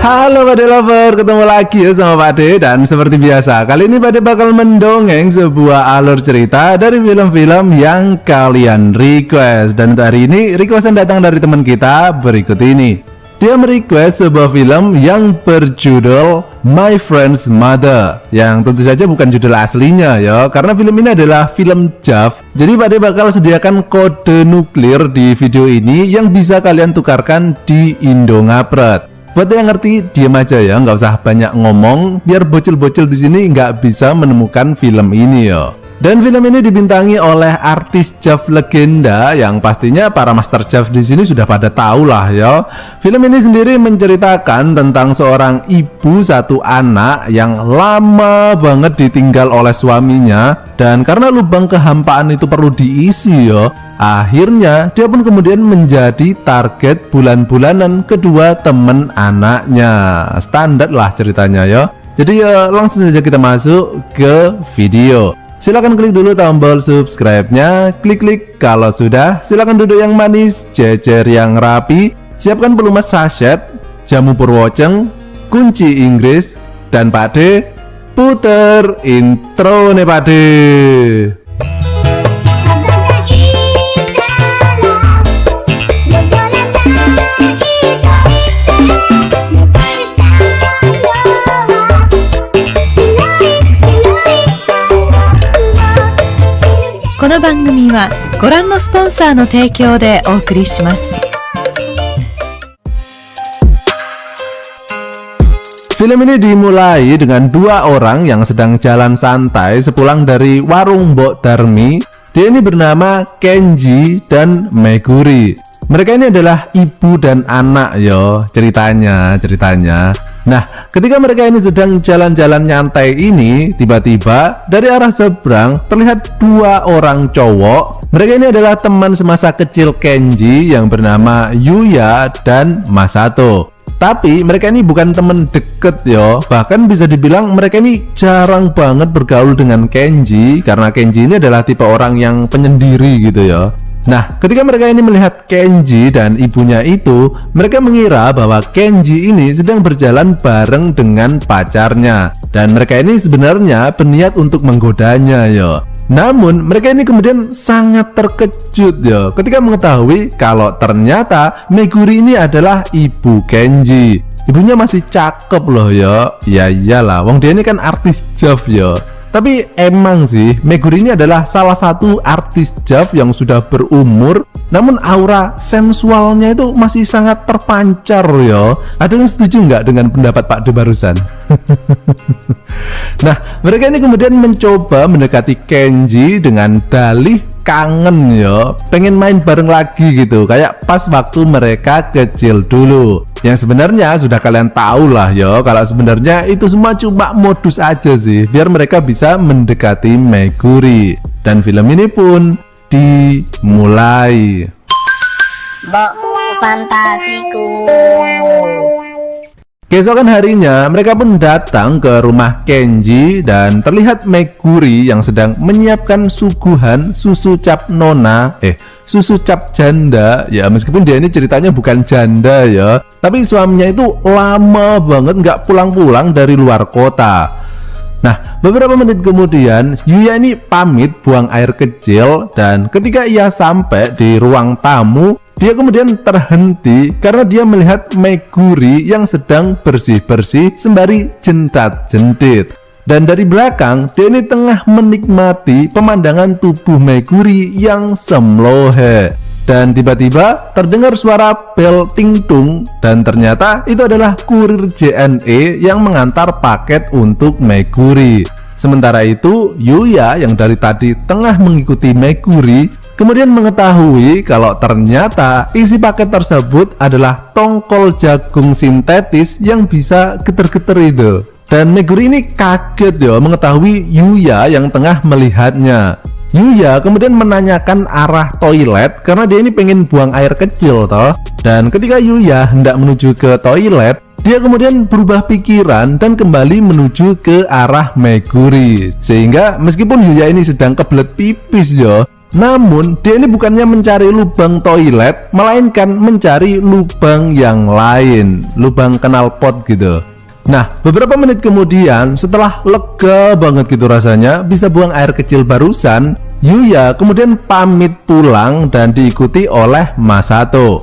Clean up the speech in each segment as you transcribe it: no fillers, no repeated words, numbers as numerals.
Halo Pade Lover, ketemu lagi ya sama Pade. Dan seperti biasa, kali ini Pade bakal mendongeng sebuah alur cerita dari film-film yang kalian request. Dan untuk hari ini, requestan datang dari teman kita berikut ini. Dia merequest sebuah film yang berjudul My Friend's Mother, yang tentu saja bukan judul aslinya ya, karena film ini adalah film JAV. Jadi Pade bakal sediakan kode nuklir di video ini yang bisa kalian tukarkan di Indongapret. Buat yang ngerti, diam aja ya, nggak usah banyak ngomong, biar bocil-bocil di sini nggak bisa menemukan film ini ya. Dan film ini dibintangi oleh artis JAV legenda yang pastinya para master JAV di sini sudah pada tahu lah ya. Film ini sendiri menceritakan tentang seorang ibu satu anak yang lama banget ditinggal oleh suaminya, dan karena lubang kehampaan itu perlu diisi ya. Akhirnya dia pun kemudian menjadi target bulan-bulanan kedua temen anaknya. Standar lah ceritanya ya. Jadi ya langsung saja kita masuk ke video. Silahkan klik dulu tombol subscribe-nya, klik kalau sudah, silahkan duduk yang manis, jejer yang rapi, siapkan pelumas sachet, jamu purwoceng, kunci Inggris, dan Pade puter intro nih Pade. Film ini dimulai dengan dua orang yang sedang jalan santai sepulang dari warung Mbok Darmi. Dia ini bernama Kenji dan Meguri. Mereka ini adalah ibu dan anak yo, ceritanya. Nah, ketika mereka ini sedang jalan-jalan nyantai ini, tiba-tiba dari arah seberang terlihat dua orang cowok. Mereka ini adalah teman semasa kecil Kenji yang bernama Yuya dan Masato. Tapi mereka ini bukan teman deket yo, bahkan bisa dibilang mereka ini jarang banget bergaul dengan Kenji, karena Kenji ini adalah tipe orang yang penyendiri gitu ya. Nah, ketika mereka ini melihat Kenji dan ibunya itu, mereka mengira bahwa Kenji ini sedang berjalan bareng dengan pacarnya, dan mereka ini sebenarnya berniat untuk menggodanya yo. Namun mereka ini kemudian sangat terkejut ya ketika mengetahui kalau ternyata Meguri ini adalah ibu Kenji. Ibunya masih cakep loh ya. Ya iyalah, wong dia ini kan artis JAV ya. Tapi emang sih Meguri ini adalah salah satu artis JAV yang sudah berumur, namun aura sensualnya itu masih sangat terpancar ya. Ada yang setuju nggak dengan pendapat Pak De barusan? Nah, mereka ini kemudian mencoba mendekati Kenji dengan dalih kangen ya, pengen main bareng lagi gitu, kayak pas waktu mereka kecil dulu. Yang sebenarnya sudah kalian tahu lah ya, kalau sebenarnya itu semua cuma modus aja sih, biar mereka bisa mendekati Meguri. Dan film ini pun dimulai. Mbok fantasiku. Keesokan harinya, mereka pun datang ke rumah Kenji dan terlihat Meguri yang sedang menyiapkan suguhan susu cap nona, susu cap janda ya, meskipun dia ini ceritanya bukan janda ya, tapi suaminya itu lama banget nggak pulang-pulang dari luar kota. Nah, beberapa menit kemudian Yuya ini pamit buang air kecil, dan ketika ia sampai di ruang tamu, dia kemudian terhenti karena dia melihat Meguri yang sedang bersih-bersih sembari jentat-jentit. Dan dari belakang, dia ini tengah menikmati pemandangan tubuh Meguri yang semlohe. Dan tiba-tiba terdengar suara bel ting-tung, dan ternyata itu adalah kurir JNE yang mengantar paket untuk Meguri. Sementara itu, Yuya yang dari tadi tengah mengikuti Meguri kemudian mengetahui kalau ternyata isi paket tersebut adalah tongkol jagung sintetis yang bisa geter-geter itu. Dan Meguri ini kaget ya mengetahui Yuya yang tengah melihatnya. Yuya kemudian menanyakan arah toilet karena dia ini pengen buang air kecil toh. Dan ketika Yuya hendak menuju ke toilet, dia kemudian berubah pikiran dan kembali menuju ke arah Meguri. Sehingga meskipun Yuya ini sedang kebelet pipis yo, Namun dia ini bukannya mencari lubang toilet, melainkan mencari lubang yang lain, lubang knalpot gitu. Nah, beberapa menit kemudian setelah lega banget gitu rasanya bisa buang air kecil barusan, Yuya kemudian pamit pulang dan diikuti oleh Masato.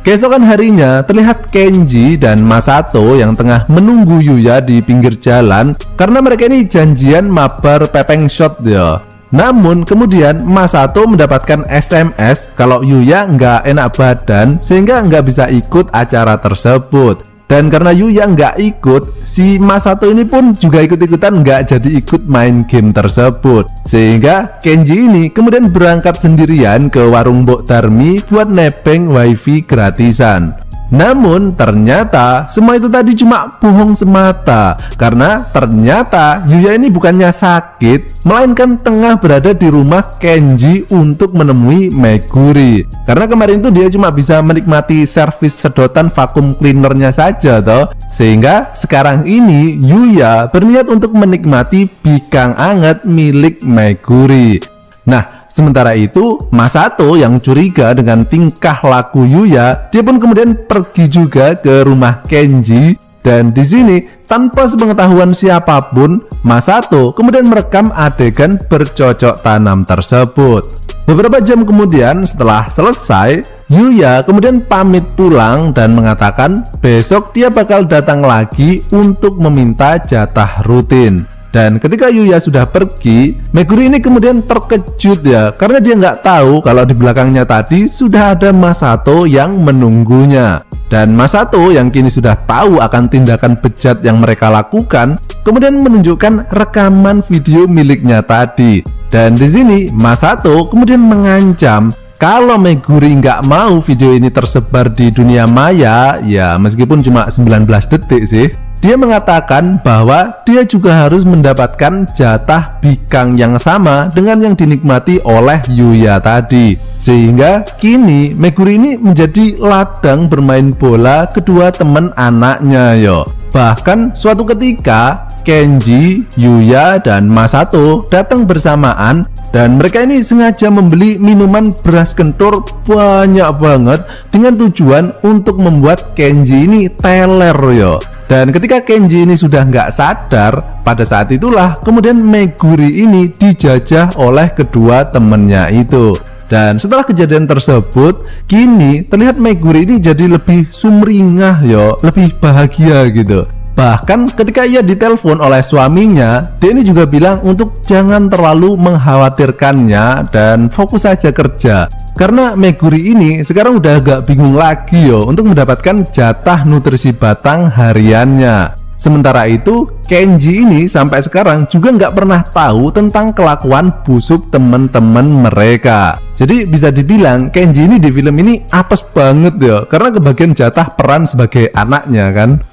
Keesokan harinya terlihat Kenji dan Masato yang tengah menunggu Yuya di pinggir jalan karena mereka ini janjian mabar pepeng shot ya. Namun kemudian Masato mendapatkan SMS kalau Yuya nggak enak badan sehingga nggak bisa ikut acara tersebut. Dan karena Yuya nggak ikut, si Masato ini pun juga ikut-ikutan nggak jadi ikut main game tersebut. Sehingga Kenji ini kemudian berangkat sendirian ke warung Mbok Darmi buat nebeng wifi gratisan. Namun ternyata semua itu tadi cuma bohong semata, karena ternyata Yuya ini bukannya sakit, melainkan tengah berada di rumah Kenji untuk menemui Meguri. Karena kemarin itu dia cuma bisa menikmati servis sedotan vakum cleanernya saja toh. Sehingga sekarang ini Yuya berniat untuk menikmati bikang anget milik Meguri. Nah, sementara itu Masato yang curiga dengan tingkah laku Yuya, dia pun kemudian pergi juga ke rumah Kenji. Dan di sini tanpa sepengetahuan siapapun, Masato kemudian merekam adegan bercocok tanam tersebut. Beberapa jam kemudian setelah selesai, Yuya kemudian pamit pulang dan mengatakan besok dia bakal datang lagi untuk meminta jatah rutin. Dan ketika Yuya sudah pergi, Meguri ini kemudian terkejut ya, karena dia nggak tahu kalau di belakangnya tadi sudah ada Masato yang menunggunya. Dan Masato yang kini sudah tahu akan tindakan bejat yang mereka lakukan, kemudian menunjukkan rekaman video miliknya tadi. Dan di sini Masato kemudian mengancam kalau Meguri nggak mau video ini tersebar di dunia maya, ya meskipun cuma 19 detik sih, dia mengatakan bahwa dia juga harus mendapatkan jatah bikang yang sama dengan yang dinikmati oleh Yuya tadi. Sehingga kini Meguri ini menjadi ladang bermain bola kedua teman anaknya yo. Bahkan suatu ketika Kenji, Yuya, dan Masato datang bersamaan dan mereka ini sengaja membeli minuman beras kentur banyak banget dengan tujuan untuk membuat Kenji ini teler yo. Dan ketika Kenji ini sudah nggak sadar, pada saat itulah kemudian Meguri ini dijajah oleh kedua temennya itu. Dan setelah kejadian tersebut, kini terlihat Meguri ini jadi lebih sumringah yo, lebih bahagia gitu. Bahkan ketika ia ditelepon oleh suaminya, dia ini juga bilang untuk jangan terlalu mengkhawatirkannya dan fokus saja kerja. Karena Meguri ini sekarang udah agak bingung lagi yo untuk mendapatkan jatah nutrisi batang hariannya. Sementara itu, Kenji ini sampai sekarang juga nggak pernah tahu tentang kelakuan busuk teman-teman mereka. Jadi bisa dibilang Kenji ini di film ini apes banget ya, karena kebagian jatah peran sebagai anaknya kan.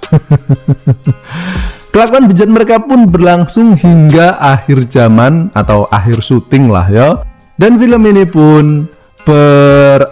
Kelakuan bejat mereka pun berlangsung hingga akhir zaman atau akhir syuting lah ya. Dan film ini pun berakhir.